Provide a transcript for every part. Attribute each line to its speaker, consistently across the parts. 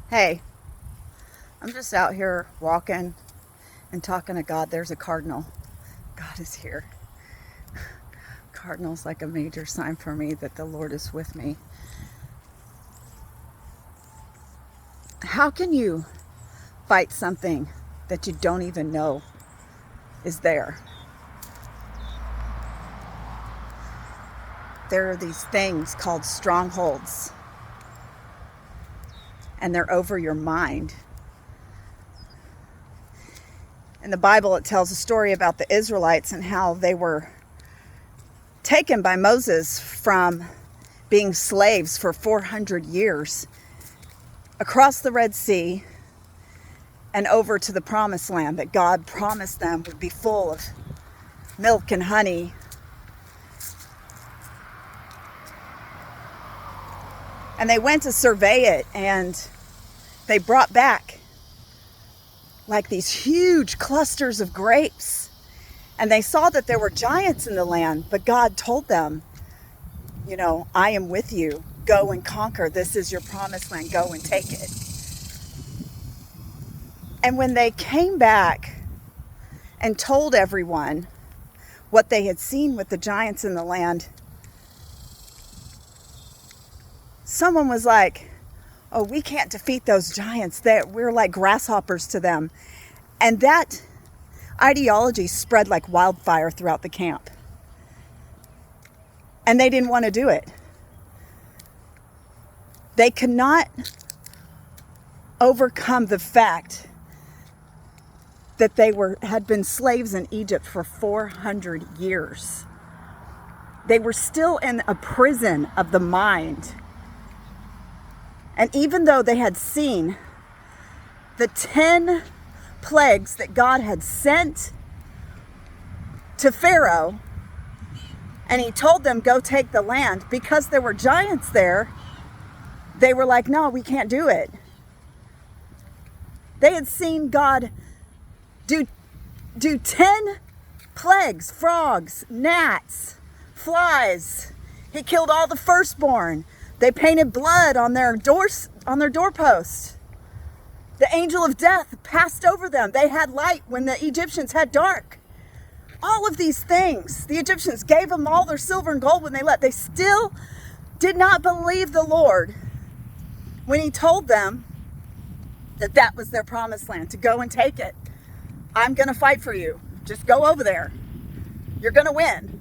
Speaker 1: Hey, I'm just out here walking and talking to God. There's a cardinal. God is here. Cardinal's like a major sign for me that the Lord is with me. How can you fight something that you don't even know is there? There are these things called strongholds, and they're over your mind. In the Bible, it tells a story about the Israelites and how they were taken by Moses from being slaves for 400 years across the Red Sea and over to the promised land that God promised them would be full of milk and honey. And they went to survey it, and they brought back like these huge clusters of grapes. And they saw that there were giants in the land, but God told them, I am with you. Go and conquer. This is your promised land. Go and take it. And when they came back and told everyone what they had seen with the giants in the land, someone was like, oh, we can't defeat those giants. We're like grasshoppers to them. And that ideology spread like wildfire throughout the camp. And they didn't want to do it. They could not overcome the fact that they had been slaves in Egypt for 400 years. They were still in a prison of the mind. And even though they had seen the 10 plagues that God had sent to Pharaoh, and he told them, go take the land, because there were giants there, they were like, no, we can't do it. They had seen God do 10 plagues, frogs, gnats, flies. He killed all the firstborn. They painted blood on their doorposts. The angel of death passed over them. They had light when the Egyptians had dark. All of these things, the Egyptians gave them all their silver and gold when they left. They still did not believe the Lord when he told them that was their promised land, to go and take it. I'm going to fight for you. Just go over there. You're going to win.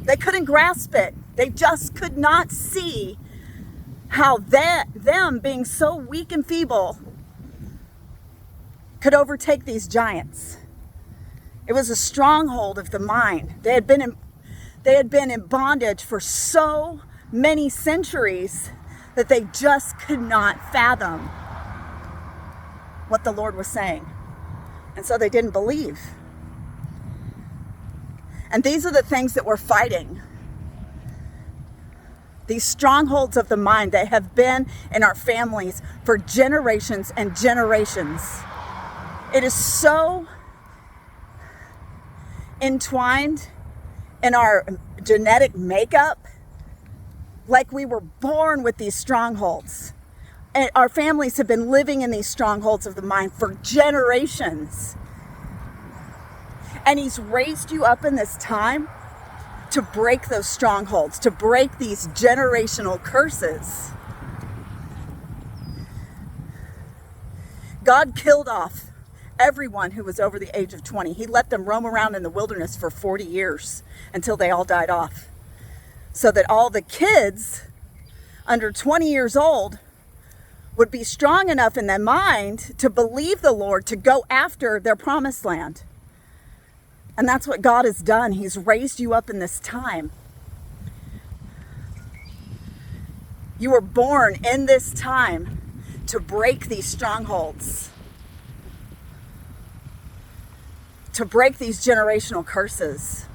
Speaker 1: They couldn't grasp it. They just could not see how them being so weak and feeble could overtake these giants. It was a stronghold of the mind. They had been in bondage for so many centuries that they just could not fathom what the Lord was saying. And so they didn't believe. And these are the things that we're fighting. These strongholds of the mind, they have been in our families for generations and generations. It is so entwined in our genetic makeup, like we were born with these strongholds. And our families have been living in these strongholds of the mind for generations. And he's raised you up in this time to break those strongholds, to break these generational curses. God killed off everyone who was over the age of 20. He let them roam around in the wilderness for 40 years until they all died off. So that all the kids under 20 years old would be strong enough in their mind to believe the Lord, to go after their promised land. And that's what God has done. He's raised you up in this time. You were born in this time to break these strongholds, to break these generational curses.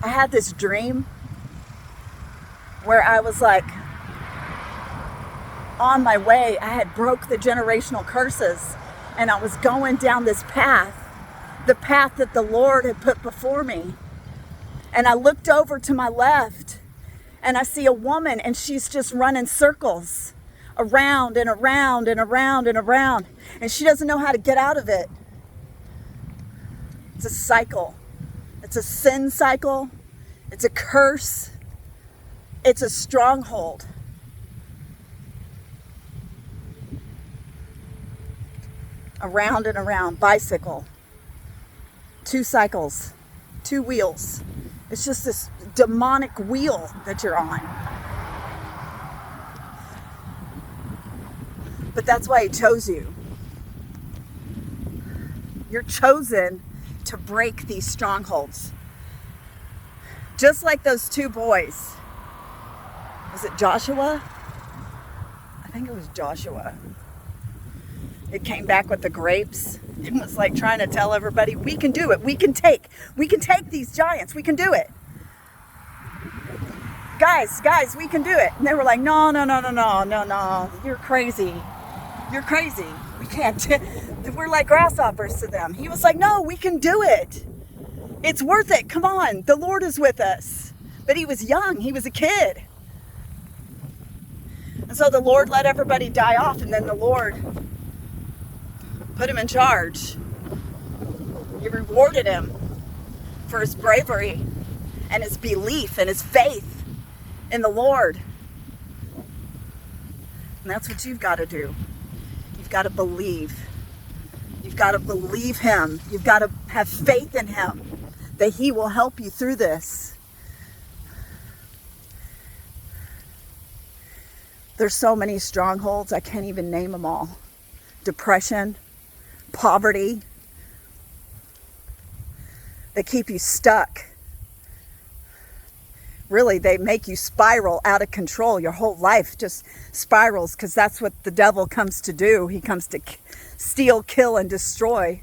Speaker 1: I had this dream where I was like on my way. I had broke the generational curses, and I was going down this path, the path that the Lord had put before me. And I looked over to my left, And I see a woman and she's just running circles around and around and around and around. And she doesn't know how to get out of it. It's a cycle. It's a sin cycle. It's a curse. It's a stronghold. Around and around. Bicycle. 2 cycles. 2 wheels. It's just this demonic wheel that you're on. But that's why he chose you. You're chosen to break these strongholds. Just like those 2 boys. Was it Joshua? I think it was Joshua. It came back with the grapes. It was like trying to tell everybody, we can do it. We can take these giants. We can do it. Guys, we can do it. And they were like, no. You're crazy. You're crazy. We can't. We're like grasshoppers to them. He was like, no, we can do it. It's worth it. Come on. The Lord is with us. But he was young. He was a kid. And so the Lord let everybody die off. And then the Lord put him in charge. He rewarded him for his bravery and his belief and his faith in the Lord. And that's what you've got to do. You've got to believe. You've got to believe him. You've got to have faith in him that he will help you through this. There's so many strongholds, I can't even name them all. Depression, poverty. They keep you stuck. Really, they make you spiral out of control. Your whole life just spirals because that's what the devil comes to do. He comes to steal, kill, and destroy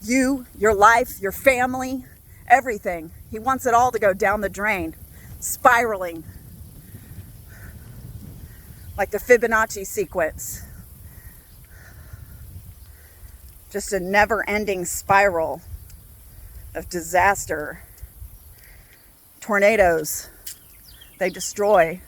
Speaker 1: you, your life, your family, everything. He wants it all to go down the drain, spiraling. Like the Fibonacci sequence. Just a never-ending spiral of disaster. Tornadoes, they destroy.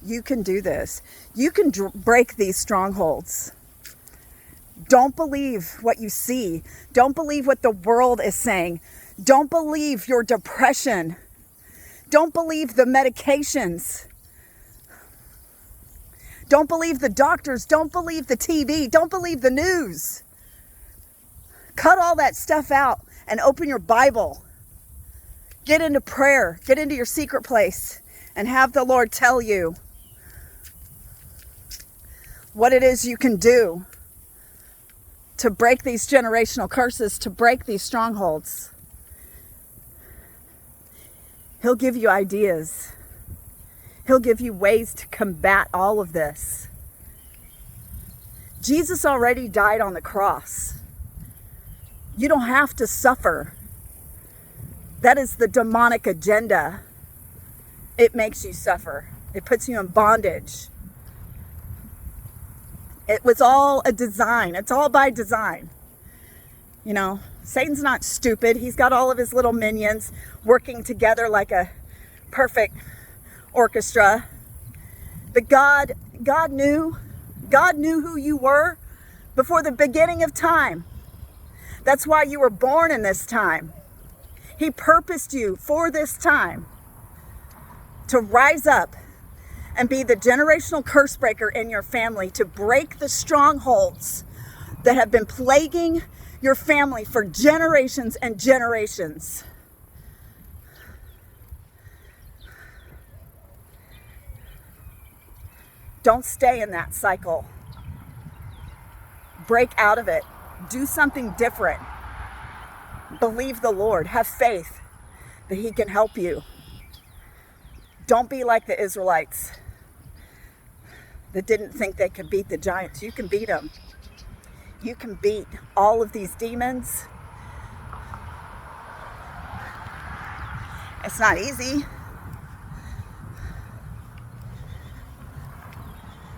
Speaker 1: You can do this. You can break these strongholds. Don't believe what you see. Don't believe what the world is saying. Don't believe your depression. Don't believe the medications. Don't believe the doctors. Don't believe the TV. Don't believe the news. Cut all that stuff out and open your Bible. Get into prayer. Get into your secret place and have the Lord tell you what it is you can do to break these generational curses, to break these strongholds. He'll give you ideas. He'll give you ways to combat all of this. Jesus already died on the cross. You don't have to suffer. That is the demonic agenda. It makes you suffer. It puts you in bondage. It was all a design. It's all by design. You know, Satan's not stupid. He's got all of his little minions working together like a perfect orchestra. But God knew who you were before the beginning of time. That's why you were born in this time. He purposed you for this time to rise up and be the generational curse breaker in your family, to break the strongholds that have been plaguing your family for generations and generations. Don't stay in that cycle. Break out of it. Do something different. Believe the Lord. Have faith that he can help you. Don't be like the Israelites that didn't think they could beat the giants. You can beat them. You can beat all of these demons. It's not easy.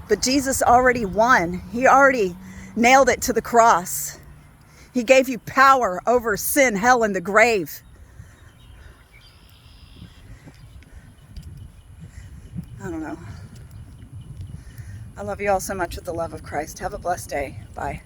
Speaker 1: But Jesus already won. He already nailed it to the cross. He gave you power over sin, hell, and the grave. I don't know. I love you all so much with the love of Christ. Have a blessed day. Bye.